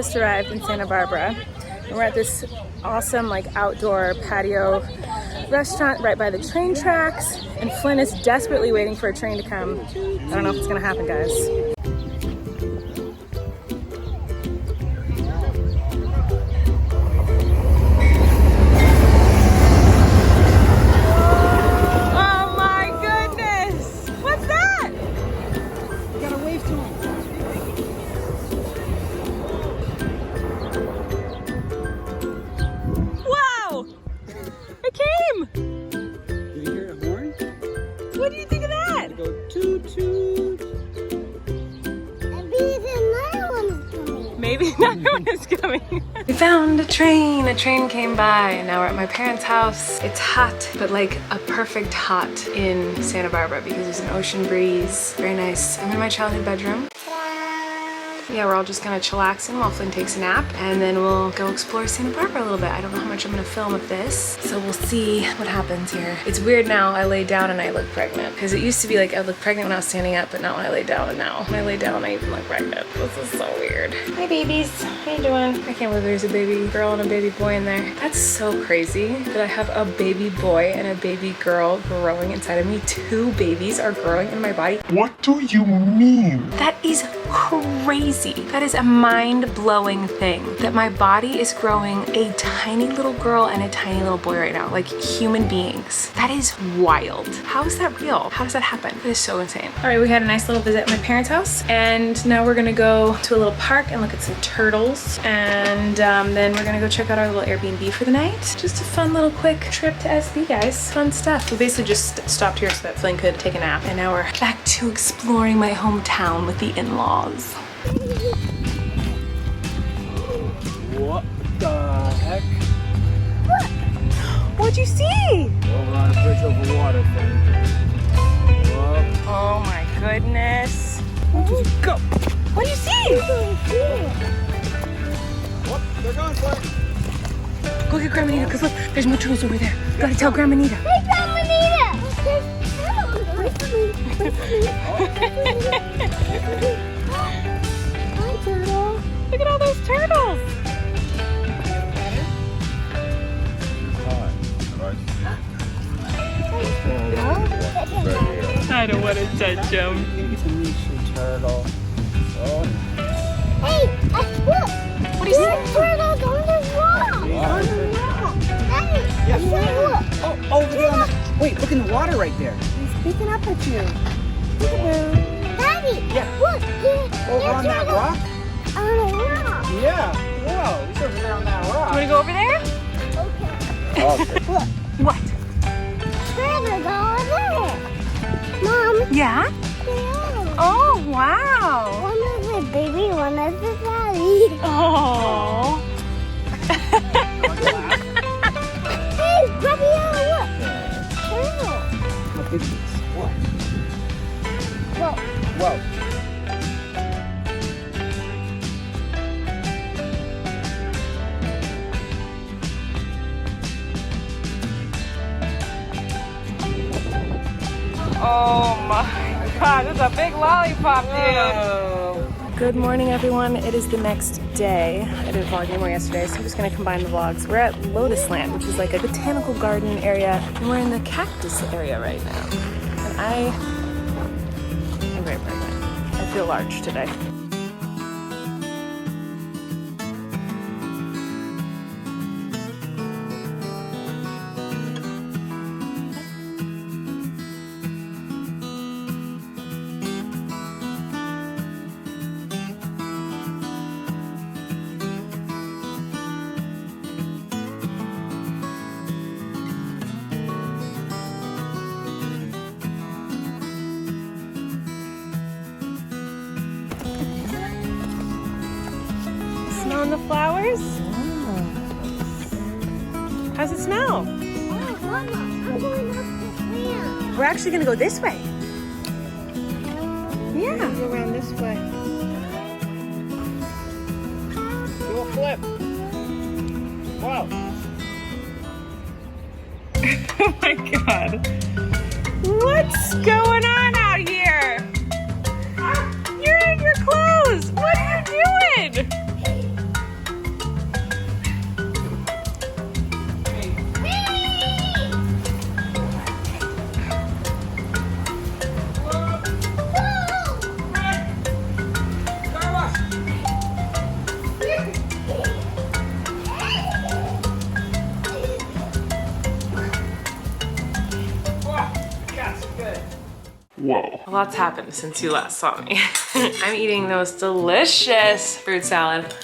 just arrived in Santa Barbara. And we're at this awesome like outdoor patio restaurant right by the train tracks. And Flynn is desperately waiting for a train to come. I don't know if it's gonna happen, guys. What do you think of that? Go toot toot. Maybe another one is coming. We found a train. A train came by and now we're at my parents' house. It's hot, but like a perfect hot in Santa Barbara because there's an ocean breeze. Very nice. I'm in my childhood bedroom. Yeah, we're all just kind of chillaxing while Flynn takes a nap, and then we'll go explore Santa Barbara a little bit. I don't know how much I'm gonna film of this, so we'll see what happens here. It's weird now, I lay down and I look pregnant, because it used to be like I look pregnant when I was standing up, but not when I lay down, and now when I lay down I even look pregnant. This is so weird. Hi babies, how you doing? I can't believe there's a baby girl and a baby boy in there. That's so crazy that I have a baby boy and a baby girl growing inside of me. 2 babies are growing in my body. What do you mean? That is crazy. That is a mind-blowing thing, that my body is growing a tiny little girl and a tiny little boy right now, like human beings. That is wild. How is that real? How does that happen? That is so insane. All right, we had a nice little visit at my parents' house, and now we're gonna go to a little park and look at some turtles, and then we're gonna go check out our little Airbnb for the night. Just a fun little quick trip to SB, guys. Fun stuff. We basically just stopped here so that Flynn could take a nap, and now we're back to exploring my hometown with the in-laws. What the heck? What'd you see? Over on a bridge over water thing. Whoa. Oh my goodness. Just go. What'd you see? Whoop, they're going for it. Go get Grandma Nita, because look, there's more turtles over there. You gotta tell Grandma Nita. Hey, Grandma Nita! Hi, turtle. Look at all those turtles. I don't want to touch him. It's a Michi turtle. Oh. Hey, look! What do you There's see? turtles on the rock! On the rock! Daddy, look! Oh, over there. Wait, look in the water right there. He's speaking up at you. Daddy! Yeah. Look! Over on that rock? On the rock! Yeah. Whoa, he's over there on that rock. You want to go over there? Okay. Look. What? Turtles all there! Mom! Yeah? Yeah. Oh, wow. One is the baby, one is the daddy. Oh. Hey, Grandma, look! Turtle! Look at this. What? Whoa. Whoa. Oh my God, there's a big lollipop, dude. Good morning, everyone. It is the next day. I didn't vlog anymore yesterday, so I'm just gonna combine the vlogs. We're at Lotusland, which is like a botanical garden area, and we're in the cactus area right now. And I'm very pregnant. I feel large today. Smelling the flowers? Oh. How's it smell? Oh, Mama, I'm going up this ramp. We're actually gonna go this way. Yeah. Go around this way. Do a flip. Wow. Oh my God. What's going on out here? You're in your clothes. What are you doing? Whoa. A lot's happened since you last saw me. I'm eating the most delicious fruit salad.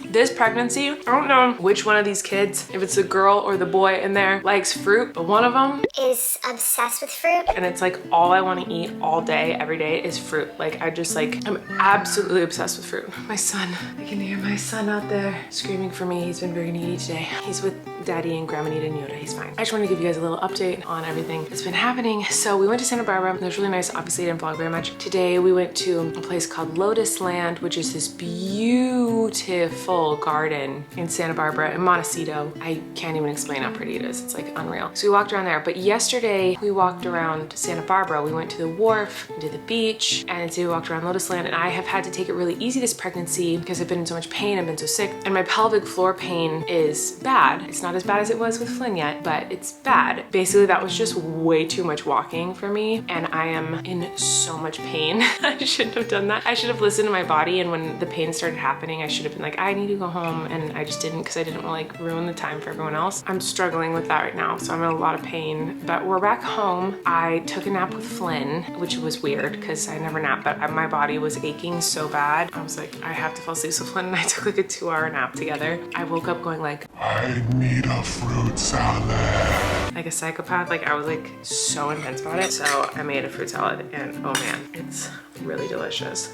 This pregnancy, I don't know which one of these kids, if it's the girl or the boy in there, likes fruit, but one of them Is obsessed with fruit. and it's like all I want to eat all day, every day is fruit. Like I'm absolutely obsessed with fruit. My son, I can hear my son out there screaming for me. He's been very needy today. He's with Daddy and Grandma Nita and Yoda. He's fine. I just want to give you guys a little update on everything that's been happening. So we went to Santa Barbara. It was really nice. Obviously I didn't vlog very much. Today we went to a place called Lotusland, which is this beautiful garden in Santa Barbara in Montecito. I can't even explain how pretty it is. It's like unreal. So we walked around there, but yesterday we walked around Santa Barbara. We went to the wharf, to the beach, and today we walked around Lotusland, and I have had to take it really easy this pregnancy because I've been in so much pain. I've been so sick, and my pelvic floor pain is bad. It's not as bad as it was with Flynn yet, but it's bad. Basically, that was just way too much walking for me, and I am in so much pain. I shouldn't have done that. I should have listened to my body, and when the pain started happening, I should have been like, I need to go home, and I just didn't because I didn't want to like ruin the time for everyone else. I'm struggling with that right now, so I'm in a lot of pain, but we're back home. I took a nap with Flynn, which was weird because I never nap, but my body was aching so bad. I was like, I have to fall asleep. So Flynn and I took like a 2-hour nap together. I woke up going like, I need a fruit salad. like a psychopath. Like I was like so intense about it. So I made a fruit salad and oh man, it's really delicious.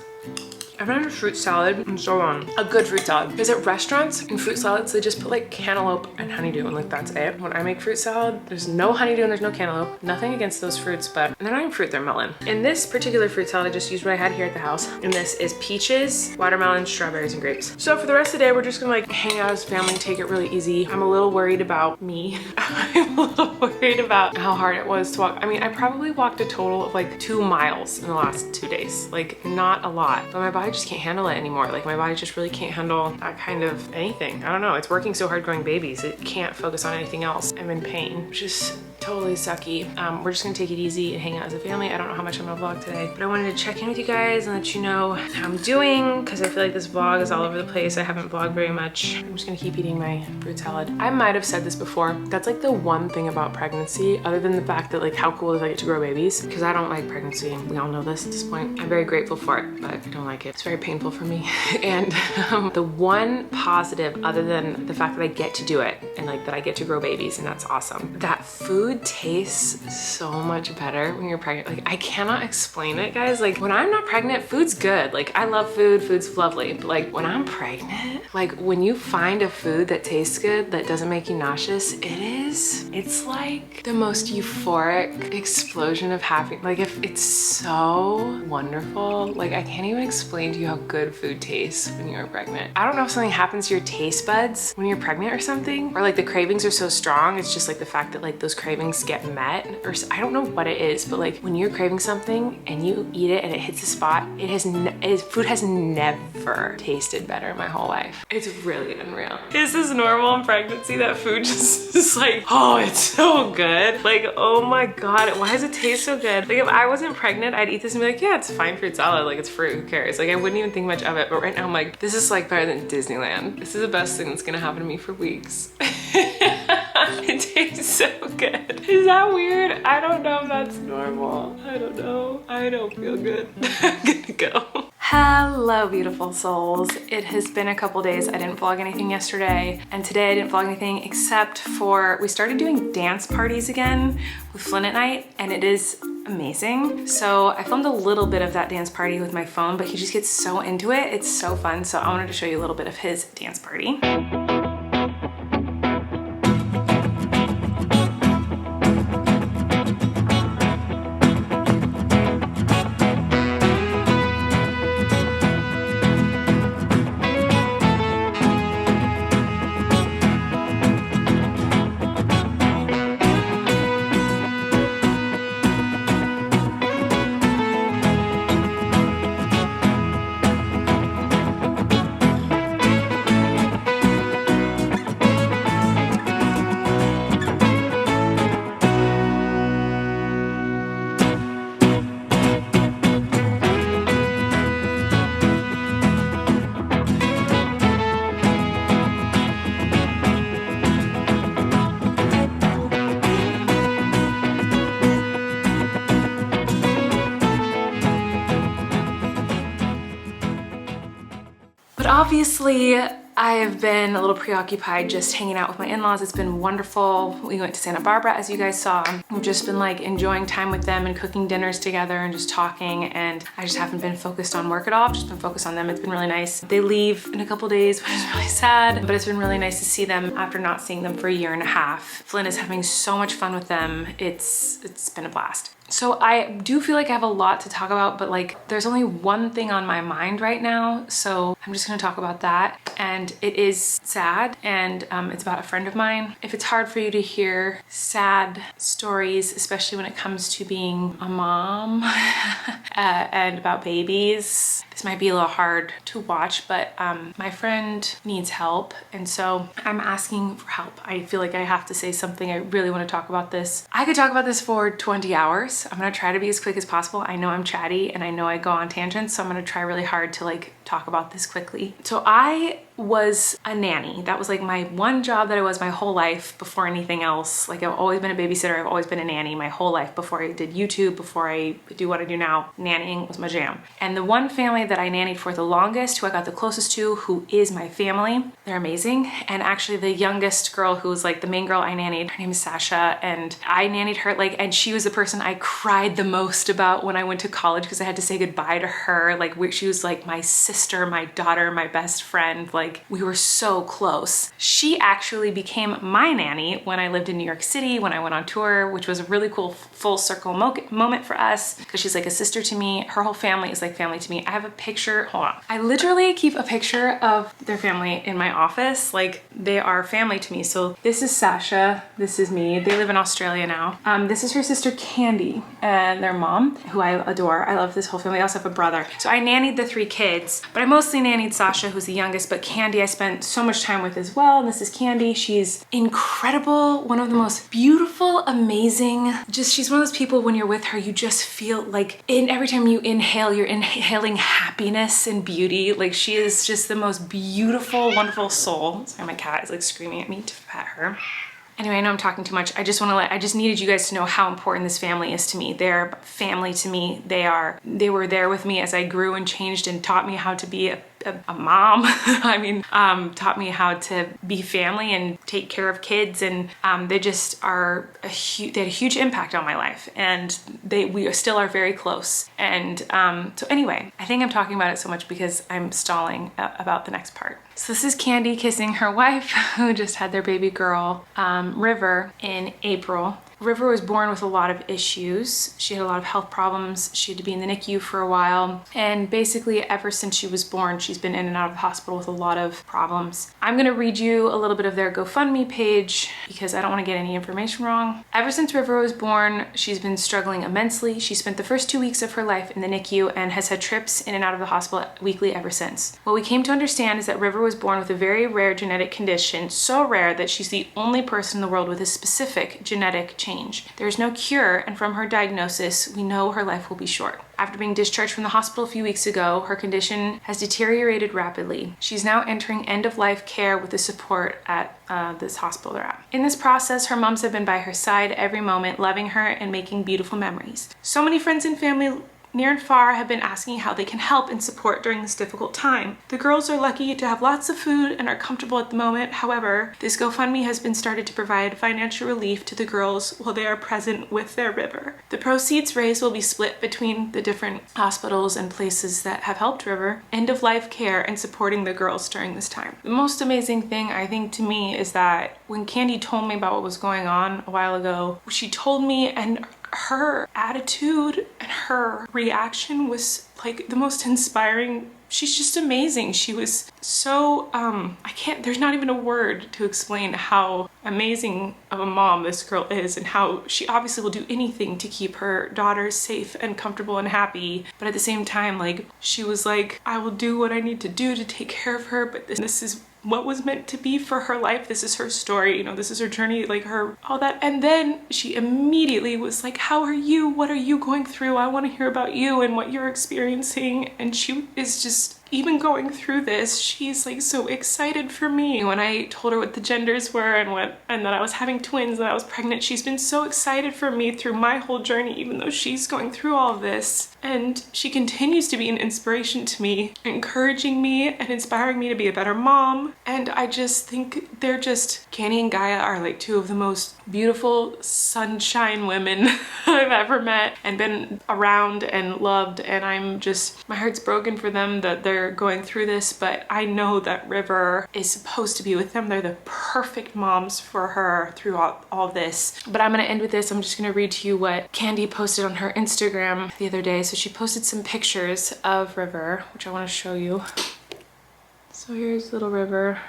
I've had a fruit salad in so long. A good fruit salad. Because at restaurants and fruit salads, they just put like cantaloupe and honeydew and like that's it. When I make fruit salad, there's no honeydew and there's no cantaloupe. Nothing against those fruits, but they're not even fruit, they're melon. In this particular fruit salad, I just used what I had here at the house. And this is peaches, watermelon, strawberries, and grapes. So for the rest of the day, we're just gonna like hang out as a family, take it really easy. I'm a little worried about me. I'm a little worried about how hard it was to walk. I mean, I probably walked a total of like 2 miles in the last 2 days. Like not a lot, but my body just can't handle it anymore. Like my body just really can't handle that kind of anything. I don't know. It's working so hard growing babies. It can't focus on anything else. I'm in pain, which is totally sucky. We're just gonna take it easy and hang out as a family. I don't know how much I'm gonna vlog today, but I wanted to check in with you guys and let you know how I'm doing because I feel like this vlog is all over the place. I haven't vlogged very much. I'm just gonna keep eating my fruit salad. I might have said this before. That's like the one thing about pregnancy, other than the fact that like how cool is I get to grow babies, because I don't like pregnancy. We all know this at this point. I'm very grateful for it, but I don't like it. It's very painful for me. And the one positive, other than the fact that I get to do it and like that I get to grow babies, and that's awesome. That food tastes so much better when you're pregnant. Like I cannot explain it, guys. Like when I'm not pregnant, food's good. Like I love food, food's lovely. But like when I'm pregnant, like when you find a food that tastes good, that doesn't make you nauseous, it's like the most euphoric explosion of happiness. Like if it's so wonderful. Like I can't even explain to you how good food tastes when you're pregnant. I don't know if something happens to your taste buds when you're pregnant or something, or like the cravings are so strong. It's just like the fact that like those cravings get met, or I don't know what it is, but like when you're craving something and you eat it and it hits the spot, food has never tasted better in my whole life. It's really unreal. Is this normal in pregnancy that food just is like, oh, it's so good. Like, oh my God, why does it taste so good? Like if I wasn't pregnant, I'd eat this and be like, yeah, it's fine fruit salad. Like it's fruit, who cares? Like I wouldn't even think much of it. But right now I'm like, this is like better than Disneyland. This is the best thing that's gonna happen to me for weeks. It tastes so good. Is that weird? I don't know if that's normal. I don't know. I don't feel good. I'm gonna go. Hello, beautiful souls. It has been a couple days. I didn't vlog anything yesterday, and today I didn't vlog anything except for we started doing dance parties again with Flynn at night, and it is amazing. So I filmed a little bit of that dance party with my phone, but he just gets so into it. It's so fun. So I wanted to show you a little bit of his dance party. obviously, I've been a little preoccupied just hanging out with my in-laws. It's been wonderful. We went to Santa Barbara, as you guys saw. We've just been like enjoying time with them and cooking dinners together and just talking, and I just haven't been focused on work at all. I've just been focused on them. It's been really nice. They leave in a couple days, which is really sad, but it's been really nice to see them after not seeing them for a year and a half. Flynn is having so much fun with them. It's been a blast. So I do feel like I have a lot to talk about, but like there's only one thing on my mind right now. So I'm just gonna talk about that. And it is sad, and it's about a friend of mine. If it's hard for you to hear sad stories, especially when it comes to being a mom and about babies, this might be a little hard to watch, but my friend needs help. And so I'm asking for help. I feel like I have to say something. I really want to talk about this. I could talk about this for 20 hours. I'm gonna try to be as quick as possible. I know I'm chatty and I know I go on tangents, so I'm gonna try really hard to like talk about this quickly. So I was a nanny. That was like my one job that I was my whole life before anything else. Like I've always been a babysitter. I've always been a nanny my whole life before I did YouTube, before I do what I do now. Nannying was my jam. And the one family that I nannied for the longest, who I got the closest to, who is my family, they're amazing. And actually the youngest girl, who was like the main girl I nannied, her name is Sasha, and I nannied her like, and she was the person I cried the most about when I went to college because I had to say goodbye to her. Like she was like my sister, my daughter, my best friend. Like we were so close. She actually became my nanny when I lived in New York City, when I went on tour, which was a really cool full circle moment for us because she's like a sister to me. Her whole family is like family to me. I have a picture, hold on. I literally keep a picture of their family in my office. Like they are family to me. So this is Sasha, this is me. They live in Australia now. This is her sister Candy and their mom, who I adore. I love this whole family. I also have a brother. So I nannied the 3 kids, but I mostly nannied Sasha, who's the youngest, but Candy I spent so much time with as well. And this is Candy. She's incredible. One of the most beautiful, amazing, she's one of those people when you're with her, you just feel like every time you inhale, you're inhaling happiness and beauty. Like she is just the most beautiful, wonderful soul. Sorry, my cat is like screaming at me to pet her. Anyway, I know I'm talking too much. I just needed you guys to know how important this family is to me. They're family to me. They were there with me as I grew and changed and taught me how to be a mom. I mean, taught me how to be family and take care of kids, and they just are they had a huge impact on my life, and we still are very close. And so anyway, I think I'm talking about it so much because I'm stalling about the next part. So this is Candy kissing her wife, who just had their baby girl, River, in April. River was born with a lot of issues. She had a lot of health problems. She had to be in the NICU for a while. And basically ever since she was born, she's been in and out of the hospital with a lot of problems. I'm gonna read you a little bit of their GoFundMe page because I don't wanna get any information wrong. Ever since River was born, she's been struggling immensely. She spent the first 2 weeks of her life in the NICU and has had trips in and out of the hospital weekly ever since. What we came to understand is that River was born with a very rare genetic condition, so rare that she's the only person in the world with a specific genetic change. There's no cure, and from her diagnosis, we know her life will be short. After being discharged from the hospital a few weeks ago, her condition has deteriorated rapidly. She's now entering end-of-life care with the support at this hospital they're at. In this process, her moms have been by her side every moment, loving her and making beautiful memories. So many friends and family near and far have been asking how they can help and support during this difficult time. The girls are lucky to have lots of food and are comfortable at the moment. However, this GoFundMe has been started to provide financial relief to the girls while they are present with their River. The proceeds raised will be split between the different hospitals and places that have helped River, end-of-life care, and supporting the girls during this time. The most amazing thing I think to me is that when Candy told me about what was going on a while ago, she told me, and her attitude and her reaction was like the most inspiring. She's just amazing. She was so, there's not even a word to explain how amazing of a mom this girl is, and how she obviously will do anything to keep her daughters safe and comfortable and happy. But at the same time, like, she was like, I will do what I need to do to take care of her, but this is what was meant to be for her life. This is her story, you know, this is her journey, like her, all that. And then she immediately was like, how are you? What are you going through? I want to hear about you and what you're experiencing. And she is just even going through this, she's like so excited for me. When I told her what the genders were and that I was having twins and I was pregnant, she's been so excited for me through my whole journey, even though she's going through all of this. And she continues to be an inspiration to me, encouraging me and inspiring me to be a better mom. And I just think Candy and Gaia are like two of the most beautiful sunshine women I've ever met and been around and loved. And my heart's broken for them that they're going through this, but I know that River is supposed to be with them. They're the perfect moms for her through all this. But I'm gonna end with this. I'm just gonna read to you what Candy posted on her Instagram the other day. So she posted some pictures of River, which I want to show you. So here's little River.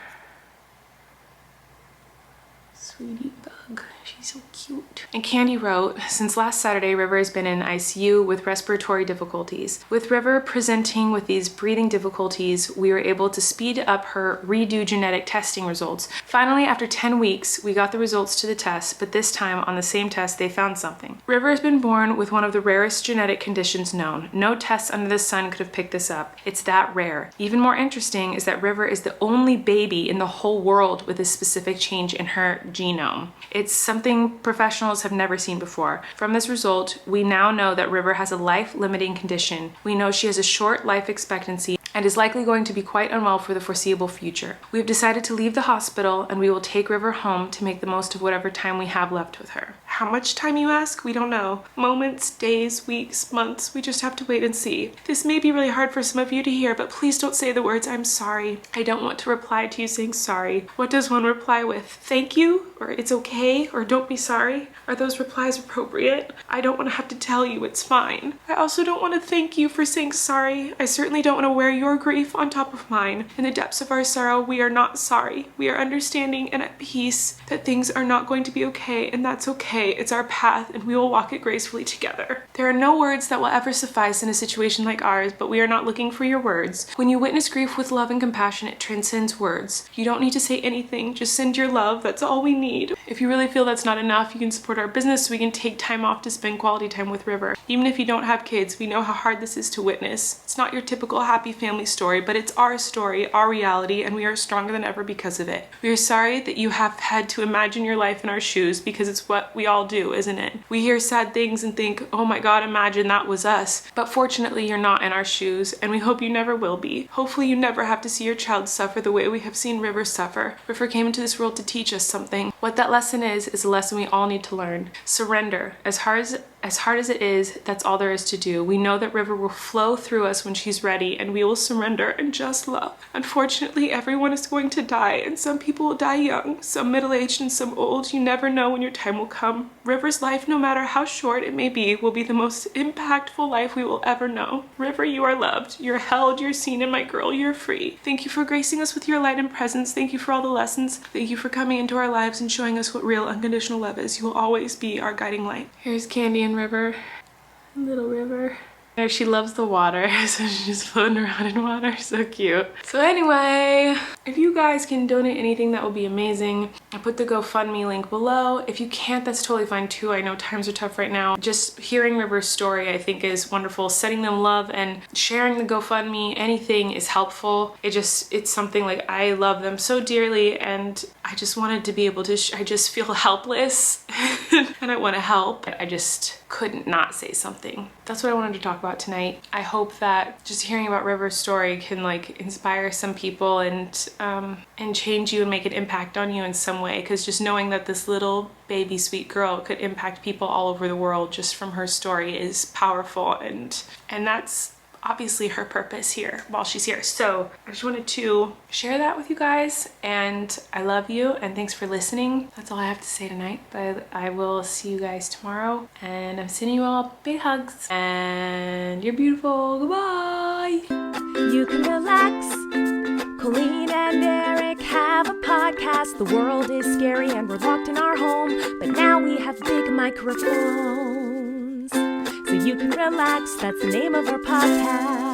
Sweetie bug. She's so cute. And Candy wrote, since last Saturday, River has been in ICU with respiratory difficulties. With River presenting with these breathing difficulties, we were able to speed up her redo genetic testing results. Finally, after 10 weeks, we got the results to the test, but this time on the same test, they found something. River has been born with one of the rarest genetic conditions known. No tests under the sun could have picked this up. It's that rare. Even more interesting is that River is the only baby in the whole world with a specific change in her genome. It's something professionals have never seen before. From this result, we now know that River has a life-limiting condition. We know she has a short life expectancy and is likely going to be quite unwell for the foreseeable future. We have decided to leave the hospital and we will take River home to make the most of whatever time we have left with her. How much time, you ask? We don't know. Moments, days, weeks, months. We just have to wait and see. This may be really hard for some of you to hear, but please don't say the words, I'm sorry. I don't want to reply to you saying sorry. What does one reply with? Thank you? Or it's okay? Or don't be sorry? Are those replies appropriate? I don't want to have to tell you it's fine. I also don't want to thank you for saying sorry. I certainly don't want to wear your grief on top of mine. In the depths of our sorrow, we are not sorry. We are understanding and at peace that things are not going to be okay, and that's okay. It's our path and we will walk it gracefully together. There are no words that will ever suffice in a situation like ours, but we are not looking for your words. When you witness grief with love and compassion, it transcends words. You don't need to say anything, just send your love. That's all we need. If you really feel that's not enough, you can support our business so we can take time off to spend quality time with River. Even if you don't have kids, we know how hard this is to witness. It's not your typical happy family story, but it's our story, our reality, and we are stronger than ever because of it. We are sorry that you have had to imagine your life in our shoes because it's what we all do, isn't it? We hear sad things and think, oh my God, imagine that was us. But fortunately, you're not in our shoes, and we hope you never will be. Hopefully you never have to see your child suffer the way we have seen River suffer. River came into this world to teach us something. What that lesson is a lesson we all need to learn. Surrender. As hard as it is, that's all there is to do. We know that River will flow through us when she's ready, and we will surrender and just love. Unfortunately, everyone is going to die, and some people will die young, some middle-aged and some old. You never know when your time will come. River's life, no matter how short it may be, will be the most impactful life we will ever know. River, you are loved. You're held, you're seen, and my girl, you're free. Thank you for gracing us with your light and presence. Thank you for all the lessons. Thank you for coming into our lives and showing us what real unconditional love is. You will always be our guiding light. Here's Candy and River. Little River. There, she loves the water, so she's just floating around in water. So cute. So anyway, if you guys can donate anything, that would be amazing. I put the GoFundMe link below. If you can't, that's totally fine too. I know times are tough right now. Just hearing River's story, I think, is wonderful. Sending them love and sharing the GoFundMe, anything is helpful. It's something like, I love them so dearly, and I just wanted to be able to, I just feel helpless and I want to help. I just couldn't not say something. That's what I wanted to talk about tonight. I hope that just hearing about River's story can like inspire some people and change you and make an impact on you in some way, because just knowing that this little baby sweet girl could impact people all over the world just from her story is powerful, and that's obviously her purpose here while she's here. So I just wanted to share that with you guys, and I love you and thanks for listening. That's all I have to say tonight, but I will see you guys tomorrow, and I'm sending you all big hugs, and you're beautiful. Goodbye. You can relax. Colleen and Eric have a podcast. The world is scary and we're locked in our home, but now we have big microphones. So you can relax, that's the name of our podcast.